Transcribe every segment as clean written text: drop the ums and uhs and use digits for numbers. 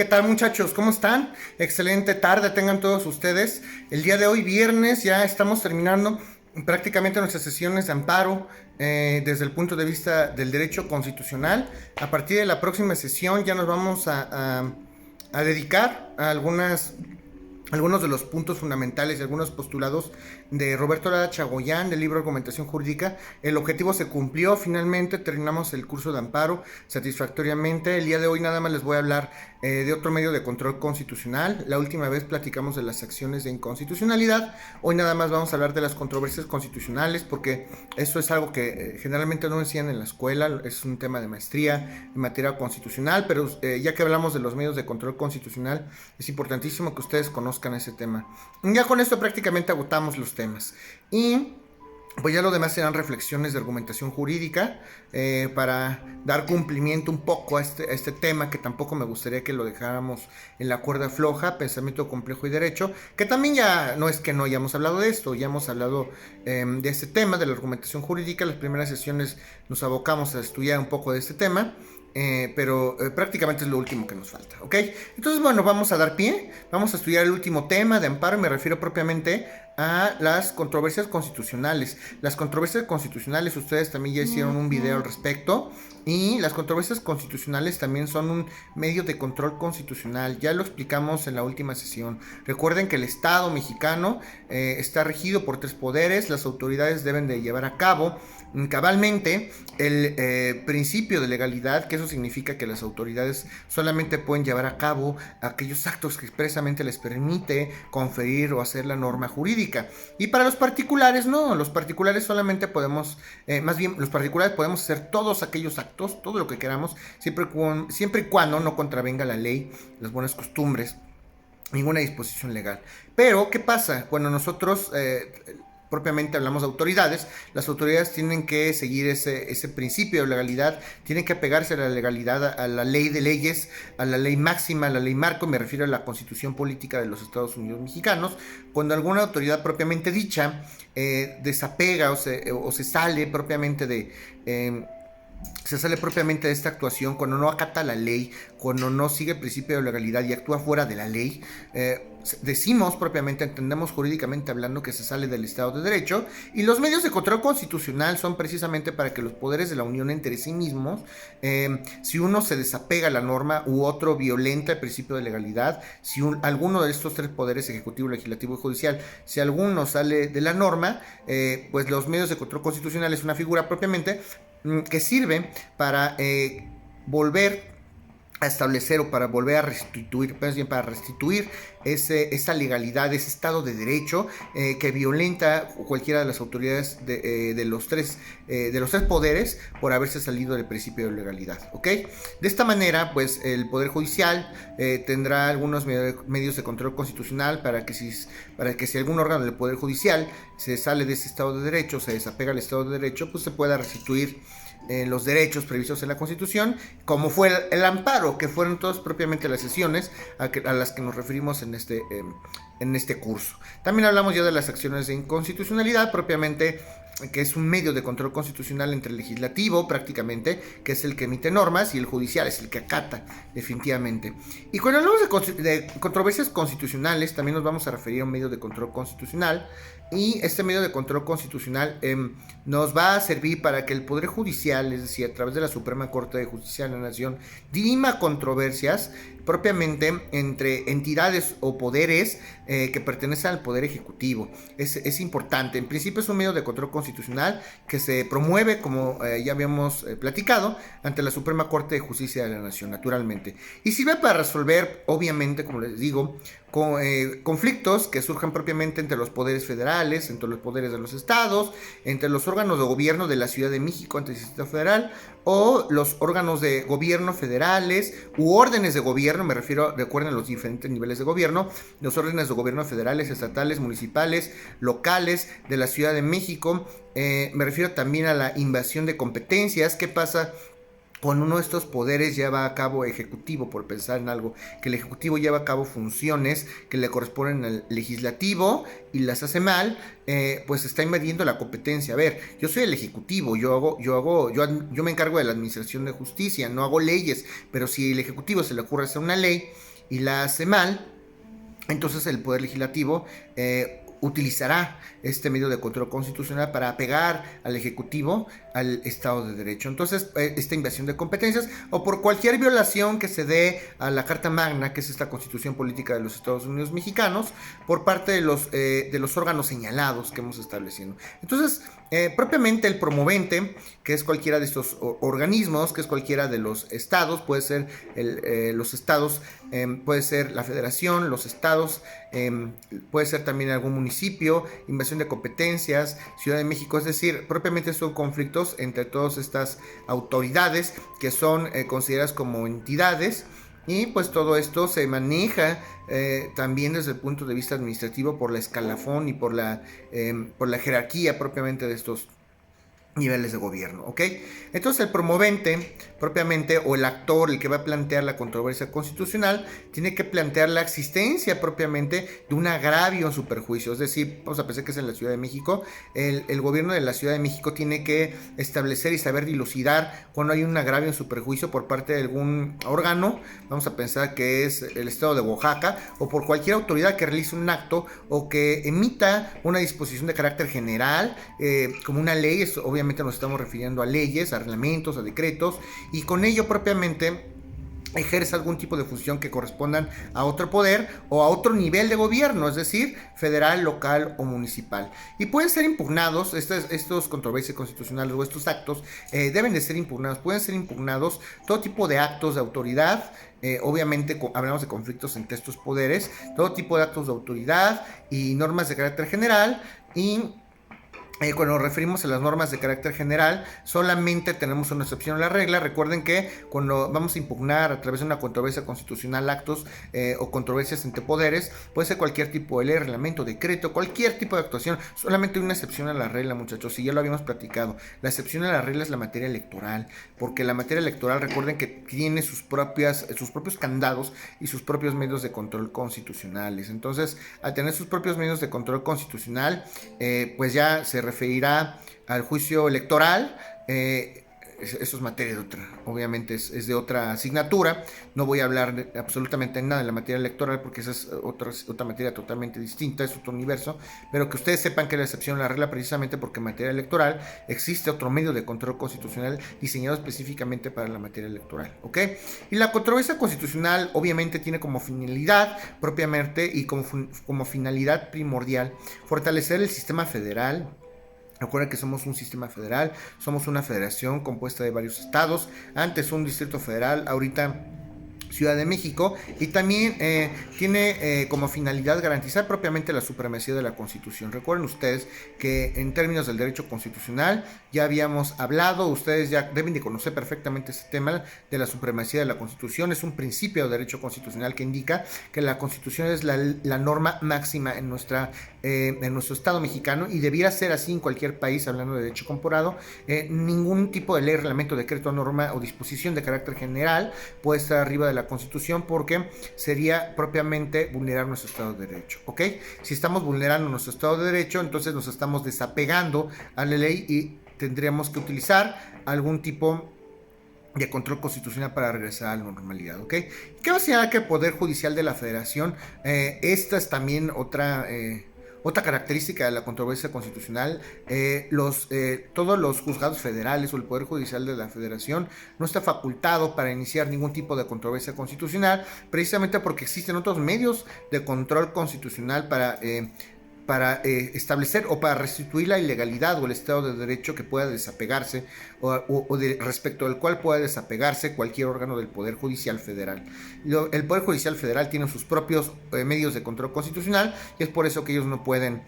¿Qué tal, muchachos? ¿Cómo están? Excelente tarde tengan todos ustedes. El día de hoy, viernes, ya estamos terminando prácticamente nuestras sesiones de amparo desde el punto de vista del derecho constitucional. A partir de la próxima sesión ya nos vamos a dedicar a algunos de los puntos fundamentales y algunos postulados de Roberto Lara Chagoyán del libro Argumentación Jurídica. El objetivo se cumplió, finalmente terminamos el curso de amparo satisfactoriamente. El día de hoy nada más les voy a hablar de otro medio de control constitucional. La última vez platicamos de las acciones de inconstitucionalidad. Hoy nada más vamos a hablar de las controversias constitucionales, porque eso es algo que generalmente no enseñan en la escuela, es un tema de maestría en materia constitucional, pero ya que hablamos de los medios de control constitucional, es importantísimo que ustedes conozcan ese tema. Ya con esto prácticamente agotamos los temas. Y pues ya lo demás serán reflexiones de argumentación jurídica para dar cumplimiento un poco a este tema, que tampoco me gustaría que lo dejáramos en la cuerda floja, pensamiento complejo y derecho, que también ya no es que no hayamos hablado de esto, ya hemos hablado de este tema, de la argumentación jurídica. Las primeras sesiones nos abocamos a estudiar un poco de este tema. Pero prácticamente es lo último que nos falta, ¿ok? Entonces, bueno, vamos a dar pie, vamos a estudiar el último tema de amparo, y me refiero propiamente a las controversias constitucionales. Las controversias constitucionales, ustedes también ya hicieron un video al respecto, y las controversias constitucionales también son un medio de control constitucional. Ya lo explicamos en la última sesión. Recuerden que el Estado mexicano está regido por tres poderes. Las autoridades deben de llevar a cabo cabalmente el principio de legalidad, que eso significa que las autoridades solamente pueden llevar a cabo aquellos actos que expresamente les permite conferir o hacer la norma jurídica. Y para los particulares no, los particulares solamente podemos, más bien los particulares podemos hacer todos aquellos actos, todo lo que queramos, siempre y cuando no contravenga la ley, las buenas costumbres, ninguna disposición legal. Pero, ¿qué pasa? Cuando nosotros propiamente hablamos de autoridades, las autoridades tienen que seguir ese principio de legalidad, tienen que apegarse a la legalidad, a la ley de leyes, a la ley máxima, a la ley marco. Me refiero a la Constitución Política de los Estados Unidos Mexicanos. Cuando alguna autoridad propiamente dicha desapega o se sale propiamente de esta actuación, cuando no acata la ley, cuando no sigue el principio de legalidad y actúa fuera de la ley, decimos propiamente, entendemos jurídicamente hablando, que se sale del Estado de Derecho. Y los medios de control constitucional son precisamente para que los poderes de la Unión entre sí mismos, si uno se desapega a la norma u otro violenta el principio de legalidad, si alguno de estos tres poderes, ejecutivo, legislativo y judicial, si alguno sale de la norma, pues los medios de control constitucional es una figura propiamente que sirve para volver a establecer o para volver a restituir, más bien para restituir esa legalidad, ese Estado de Derecho que violenta cualquiera de las autoridades de los tres poderes por haberse salido del principio de legalidad, ¿ok? De esta manera, pues el Poder Judicial tendrá algunos medios de control constitucional para que si algún órgano del Poder Judicial se sale de ese Estado de Derecho, se desapega al Estado de Derecho, pues se pueda restituir los derechos previstos en la Constitución, como fue el amparo, que fueron todas propiamente las sesiones a las que nos referimos en este curso. También hablamos ya de las acciones de inconstitucionalidad, propiamente, que es un medio de control constitucional entre el legislativo, prácticamente, que es el que emite normas, y el judicial es el que acata, definitivamente. Y cuando hablamos de controversias constitucionales, también nos vamos a referir a un medio de control constitucional. Y este medio de control constitucional nos va a servir para que el Poder Judicial, es decir, a través de la Suprema Corte de Justicia de la Nación, dirima controversias propiamente entre entidades o poderes que pertenecen al Poder Ejecutivo. Es importante. En principio es un medio de control constitucional que se promueve, como ya habíamos platicado, ante la Suprema Corte de Justicia de la Nación, naturalmente. Y sirve para resolver, obviamente, como les digo, conflictos que surjan propiamente entre los poderes federales, entre los poderes de los estados, entre los órganos de gobierno de la Ciudad de México ante el Distrito Federal, o los órganos de gobierno federales u órdenes de gobierno. Me refiero, recuerden, los diferentes niveles de gobierno, los órdenes de gobierno federales, estatales, municipales, locales de la Ciudad de México. Me refiero también a la invasión de competencias. ¿Qué pasa Cuando uno de estos poderes lleva a cabo ejecutivo, por pensar en algo, que el ejecutivo lleva a cabo funciones que le corresponden al legislativo y las hace mal, pues está invadiendo la competencia. A ver, yo soy el ejecutivo, yo me encargo de la administración de justicia, no hago leyes, pero si el ejecutivo se le ocurre hacer una ley y la hace mal, entonces el poder legislativo utilizará este medio de control constitucional para apegar al Ejecutivo al Estado de Derecho. Entonces, esta invasión de competencias o por cualquier violación que se dé a la Carta Magna, que es esta Constitución Política de los Estados Unidos Mexicanos, por parte de los órganos señalados que hemos establecido. Entonces, propiamente el promovente, que es cualquiera de estos organismos, que es cualquiera de los estados, puede ser los estados, puede ser la federación, los estados, puede ser también algún municipio, invasión de competencias, Ciudad de México, es decir, propiamente son conflictos entre todas estas autoridades que son consideradas como entidades. Y pues todo esto se maneja también desde el punto de vista administrativo por la escalafón y por la jerarquía propiamente de estos niveles de gobierno, ¿ok? Entonces el promovente propiamente, o el actor, el que va a plantear la controversia constitucional, tiene que plantear la existencia propiamente de un agravio en su perjuicio. Es decir, vamos a pensar que es en la Ciudad de México, el gobierno de la Ciudad de México tiene que establecer y saber dilucidar cuando hay un agravio en su perjuicio por parte de algún órgano. Vamos a pensar que es el estado de Oaxaca, o por cualquier autoridad que realice un acto o que emita una disposición de carácter general, como una ley. Esto, obviamente nos estamos refiriendo a leyes, a reglamentos, a decretos, y con ello propiamente ejerce algún tipo de función que correspondan a otro poder o a otro nivel de gobierno, es decir, federal, local o municipal. Y pueden ser impugnados, estos controversias constitucionales o estos actos deben de ser impugnados, pueden ser impugnados todo tipo de actos de autoridad. Obviamente hablamos de conflictos entre estos poderes, todo tipo de actos de autoridad y normas de carácter general. Y cuando nos referimos a las normas de carácter general, solamente tenemos una excepción a la regla. Recuerden que cuando vamos a impugnar a través de una controversia constitucional actos o controversias entre poderes, puede ser cualquier tipo de ley, reglamento, decreto, cualquier tipo de actuación. Solamente hay una excepción a la regla, muchachos, y ya lo habíamos platicado. La excepción a la regla es la materia electoral, porque la materia electoral, recuerden que tiene sus propios candados y sus propios medios de control constitucionales. Entonces, al tener sus propios medios de control constitucional, pues ya se referirá al juicio electoral. Eso es materia de otra, obviamente es de otra asignatura. No voy a hablar absolutamente nada de la materia electoral porque esa es otra materia totalmente distinta, es otro universo, pero que ustedes sepan que la excepción a la regla precisamente porque en materia electoral existe otro medio de control constitucional diseñado específicamente para la materia electoral, ¿ok? Y la controversia constitucional obviamente tiene como finalidad propiamente y como finalidad primordial fortalecer el sistema federal. Recuerden que somos un sistema federal, somos una federación compuesta de varios estados, antes un distrito federal, ahorita Ciudad de México, y también tiene como finalidad garantizar propiamente la supremacía de la Constitución. Recuerden ustedes que en términos del derecho constitucional ya habíamos hablado, ustedes ya deben de conocer perfectamente este tema de la supremacía de la Constitución. Es un principio de derecho constitucional que indica que la Constitución es la norma máxima en nuestro Estado mexicano, y debiera ser así en cualquier país, hablando de derecho comparado. Ningún tipo de ley, reglamento, decreto, norma o disposición de carácter general puede estar arriba de la Constitución, porque sería propiamente vulnerar nuestro Estado de Derecho, ¿ok? Si estamos vulnerando nuestro Estado de Derecho, entonces nos estamos desapegando a la ley y tendríamos que utilizar algún tipo de control constitucional para regresar a la normalidad, ¿ok? ¿Qué va a ser que el Poder Judicial de la Federación? Esta es también otra característica de la controversia constitucional. Todos los juzgados federales o el Poder Judicial de la Federación no está facultado para iniciar ningún tipo de controversia constitucional, precisamente porque existen otros medios de control constitucional para establecer o para restituir la ilegalidad o el Estado de Derecho que pueda desapegarse respecto al cual pueda desapegarse cualquier órgano del Poder Judicial Federal. El Poder Judicial Federal tiene sus propios medios de control constitucional, y es por eso que ellos no pueden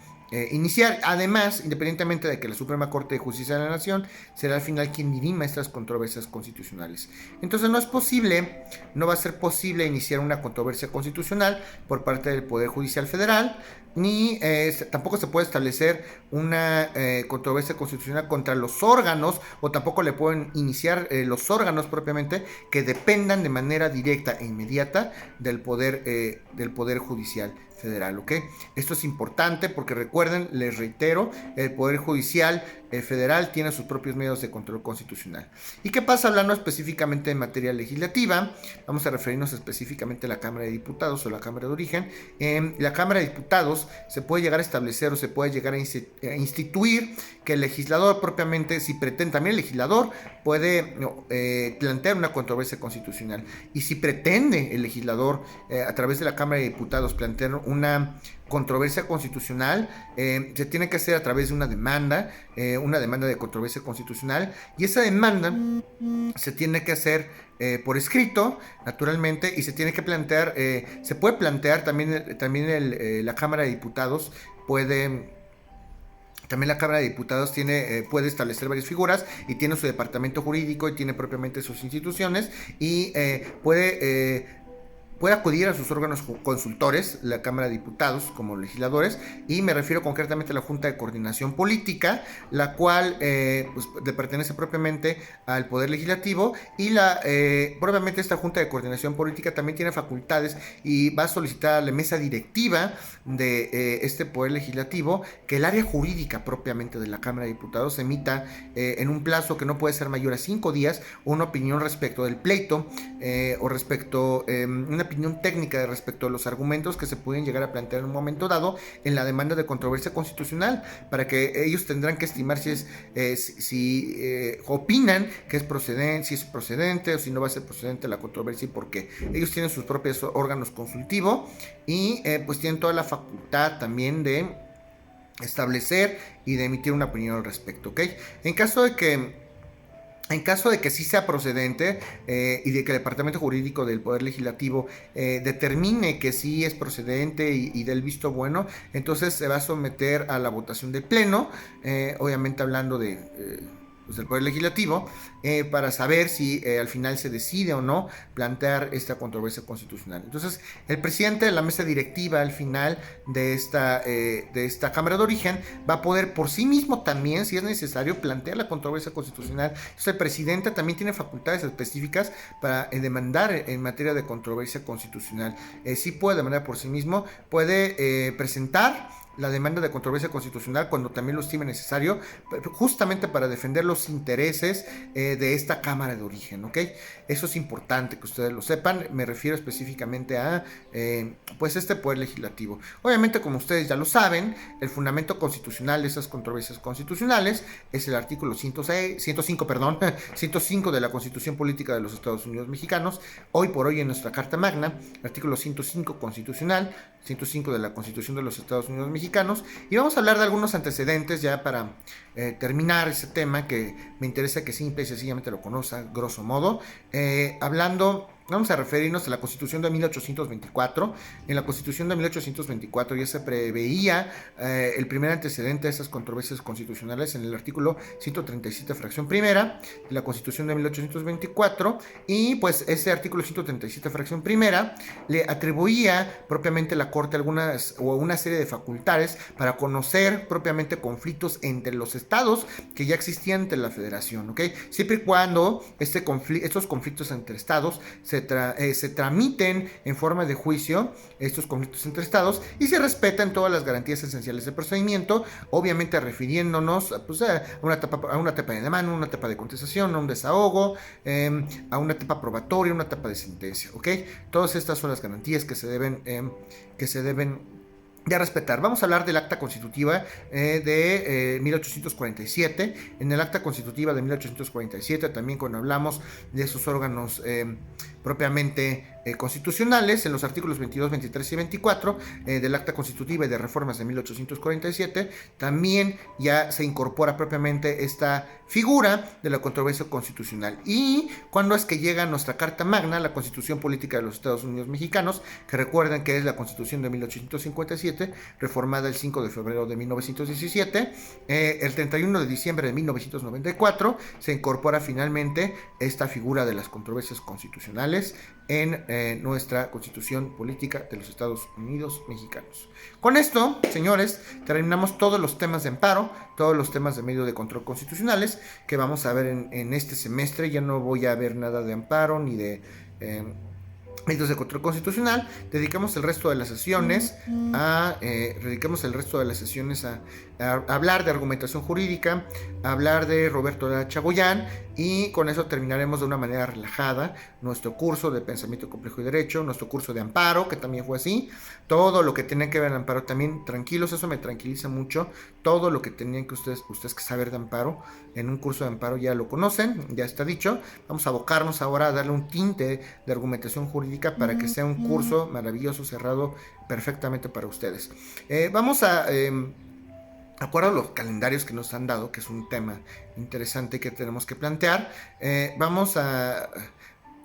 iniciar. Además, independientemente de que la Suprema Corte de Justicia de la Nación será al final quien dirima estas controversias constitucionales. Entonces no va a ser posible iniciar una controversia constitucional por parte del Poder Judicial Federal, ni tampoco se puede establecer una controversia constitucional contra los órganos, o tampoco le pueden iniciar los órganos propiamente que dependan de manera directa e inmediata del Poder Judicial Federal, ¿ok? Esto es importante porque recuerden, les reitero, el Poder Judicial Federal tiene sus propios medios de control constitucional. ¿Y qué pasa hablando específicamente en materia legislativa? Vamos a referirnos específicamente a la Cámara de Diputados o la Cámara de Origen. La Cámara de Diputados se puede llegar a establecer o se puede llegar a instituir que el legislador propiamente, si pretende, también el legislador puede plantear una controversia constitucional. Y si pretende el legislador a través de la Cámara de Diputados plantear una controversia constitucional, se tiene que hacer a través de una demanda de controversia constitucional, y esa demanda se tiene que hacer por escrito, naturalmente, y se tiene que plantear, se puede plantear también la Cámara de Diputados También la Cámara de Diputados puede establecer varias figuras y tiene su departamento jurídico y tiene propiamente sus instituciones, y puede acudir a sus órganos consultores, la Cámara de Diputados como legisladores, y me refiero concretamente a la Junta de Coordinación Política, la cual le pertenece propiamente al Poder Legislativo, y propiamente esta Junta de Coordinación Política también tiene facultades y va a solicitar a la mesa directiva de este Poder Legislativo que el área jurídica propiamente de la Cámara de Diputados emita en un plazo que no puede ser mayor a 5 días una opinión respecto del pleito o respecto una opinión técnica respecto a los argumentos que se pueden llegar a plantear en un momento dado en la demanda de controversia constitucional, para que ellos tendrán que estimar si opinan que es procedente, si es procedente o si no va a ser procedente la controversia y por qué. Ellos tienen sus propios órganos consultivos y pues tienen toda la facultad también de establecer y de emitir una opinión al respecto, ¿ok? En caso de que sí sea procedente y de que el Departamento Jurídico del Poder Legislativo determine que sí es procedente y dé el visto bueno, entonces se va a someter a la votación del Pleno, obviamente hablando del Poder Legislativo, para saber si al final se decide o no plantear esta controversia constitucional. Entonces, el presidente de la mesa directiva al final de esta Cámara de Origen va a poder por sí mismo también, si es necesario, plantear la controversia constitucional. Entonces, el presidente también tiene facultades específicas para demandar en materia de controversia constitucional. Sí puede demandar por sí mismo, puede presentar la demanda de controversia constitucional cuando también lo estime necesario, justamente para defender los intereses de esta Cámara de Origen, ¿ok? Eso es importante que ustedes lo sepan. Me refiero específicamente a pues este Poder Legislativo. Obviamente, como ustedes ya lo saben, el fundamento constitucional de esas controversias constitucionales es el artículo 105 de la Constitución Política de los Estados Unidos Mexicanos. Hoy por hoy en nuestra Carta Magna, artículo 105 constitucional, 105 de la Constitución de los Estados Unidos Mexicanos, y vamos a hablar de algunos antecedentes ya para terminar ese tema que me interesa que simple y sencillamente lo conozca, grosso modo. Vamos a referirnos a la Constitución de 1824. En la Constitución de 1824 ya se preveía el primer antecedente de estas controversias constitucionales en el artículo 137, fracción primera de la Constitución de 1824, y pues ese artículo 137, fracción primera, le atribuía propiamente a la Corte una serie de facultades para conocer propiamente conflictos entre los estados que ya existían entre la Federación, ¿ok? Siempre y cuando estos conflictos entre estados se tramiten en forma de juicio, estos conflictos entre estados, y se respetan todas las garantías esenciales del procedimiento, obviamente refiriéndonos pues, a una etapa de demanda, una etapa de contestación, a un desahogo, a una etapa probatoria, una etapa de sentencia, ¿ok? Todas estas son las garantías que se deben de respetar. Vamos a hablar del acta constitutiva de 1847. En el acta constitutiva de 1847, también cuando hablamos de esos órganos propiamente constitucionales en los artículos 22, 23 y 24 del Acta Constitutiva y de Reformas de 1847. También ya se incorpora propiamente esta figura de la controversia constitucional. ¿Y cuándo es que llega nuestra Carta Magna, la Constitución Política de los Estados Unidos Mexicanos? Que recuerden que es la Constitución de 1857, reformada el 5 de febrero de 1917. El 31 de diciembre de 1994 se incorpora finalmente esta figura de las controversias constitucionales en nuestra Constitución Política de los Estados Unidos Mexicanos. Con esto, señores, terminamos todos los temas de amparo, todos los temas de medio de control constitucionales que vamos a ver en este semestre. Ya no voy a ver nada de amparo ni de medios de control constitucional. Dedicamos el resto de las sesiones a hablar de argumentación jurídica, a hablar de Roberto de Chagoyán, y con eso terminaremos de una manera relajada nuestro curso de pensamiento complejo y derecho, nuestro curso de amparo, que también fue así, todo lo que tenían que ver en amparo también, tranquilos, eso me tranquiliza mucho, todo lo que tenían que ustedes que saber de amparo, en un curso de amparo ya lo conocen, ya está dicho. Vamos a abocarnos ahora a darle un tinte de argumentación jurídica para que sea un curso maravilloso, cerrado perfectamente para ustedes. Vamos a acuerdo a los calendarios que nos han dado, que es un tema interesante que tenemos que plantear, vamos a,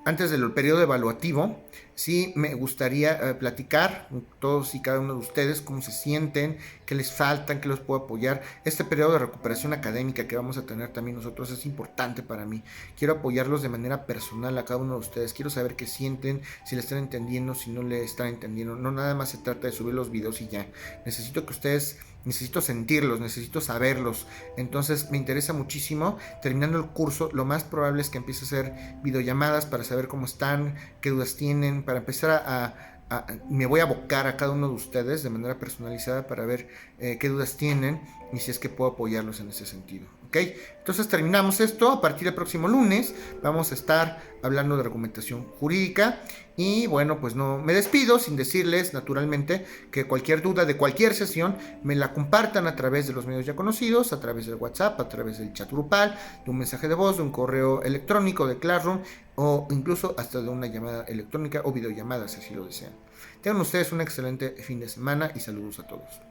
antes del periodo evaluativo, sí me gustaría platicar con todos y cada uno de ustedes cómo se sienten, qué les faltan, qué los puedo apoyar. Este periodo de recuperación académica que vamos a tener también nosotros es importante para mí. Quiero apoyarlos de manera personal a cada uno de ustedes. Quiero saber qué sienten, si le están entendiendo, si no le están entendiendo. No nada más se trata de subir los videos y ya. Necesito sentirlos, necesito saberlos. Entonces me interesa muchísimo. Terminando el curso, lo más probable es que empiece a hacer videollamadas para saber cómo están, qué dudas tienen, para empezar me voy a abocar a cada uno de ustedes de manera personalizada para ver qué dudas tienen y si es que puedo apoyarlos en ese sentido. ¿Ok? Entonces terminamos esto. A partir del próximo lunes vamos a estar hablando de argumentación jurídica. Y bueno, pues no me despido sin decirles naturalmente que cualquier duda de cualquier sesión me la compartan a través de los medios ya conocidos, a través del WhatsApp, a través del chat grupal, de un mensaje de voz, de un correo electrónico de Classroom o incluso hasta de una llamada electrónica o videollamada si así lo desean. Tengan ustedes un excelente fin de semana y saludos a todos.